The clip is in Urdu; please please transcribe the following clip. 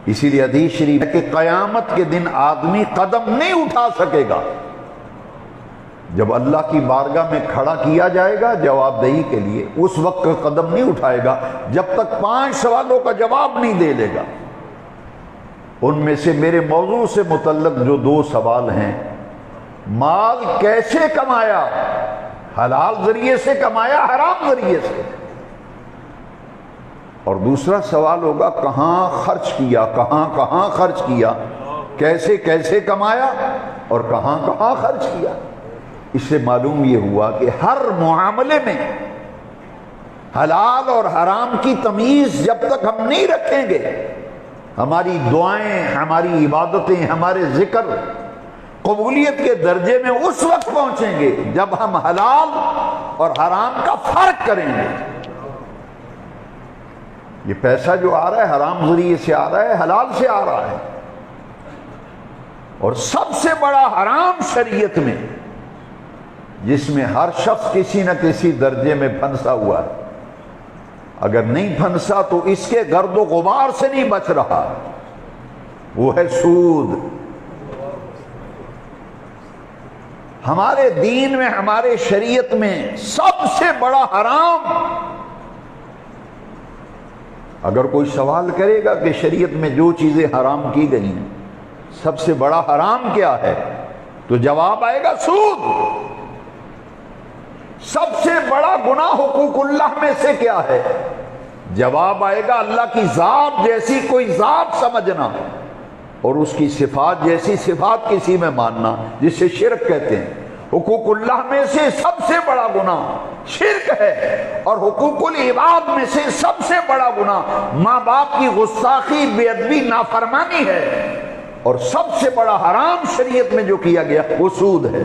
اسی لیے حدیث شریف ہے کہ قیامت کے دن آدمی قدم نہیں اٹھا سکے گا جب اللہ کی بارگاہ میں کھڑا کیا جائے گا جواب دہی کے لیے، اس وقت قدم نہیں اٹھائے گا جب تک 5 سوالوں کا جواب نہیں دے لے گا۔ ان میں سے میرے موضوع سے متعلق جو 2 سوال ہیں، مال کیسے کمایا، حلال ذریعے سے کمایا حرام ذریعے سے، اور دوسرا سوال ہوگا کہاں خرچ کیا، کہاں خرچ کیا، کیسے کیسے کمایا اور کہاں خرچ کیا۔ اس سے معلوم یہ ہوا کہ ہر معاملے میں حلال اور حرام کی تمیز جب تک ہم نہیں رکھیں گے، ہماری دعائیں، ہماری عبادتیں، ہمارے ذکر قبولیت کے درجے میں اس وقت پہنچیں گے جب ہم حلال اور حرام کا فرق کریں گے۔ یہ پیسہ جو آ رہا ہے حرام ذریعے سے آ رہا ہے، حلال سے آ رہا ہے، اور سب سے بڑا حرام شریعت میں جس میں ہر شخص کسی نہ کسی درجے میں پھنسا ہوا ہے، اگر نہیں پھنسا تو اس کے گرد و غبار سے نہیں بچ رہا، وہ ہے سود۔ ہمارے دین میں، ہمارے شریعت میں سب سے بڑا حرام، اگر کوئی سوال کرے گا کہ شریعت میں جو چیزیں حرام کی گئی ہیں سب سے بڑا حرام کیا ہے، تو جواب آئے گا سود۔ سب سے بڑا گناہ حقوق اللہ میں سے کیا ہے، جواب آئے گا اللہ کی ذات جیسی کوئی ذات سمجھنا اور اس کی صفات جیسی صفات کسی میں ماننا، جسے شرک کہتے ہیں۔ حقوق اللہ میں سے سب سے بڑا گناہ شرک ہے، اور حقوق العباد میں سے سب سے بڑا گناہ ماں باپ کی گستاخی، بے ادبی، نافرمانی ہے، اور سب سے بڑا حرام شریعت میں جو کیا گیا وہ سود ہے۔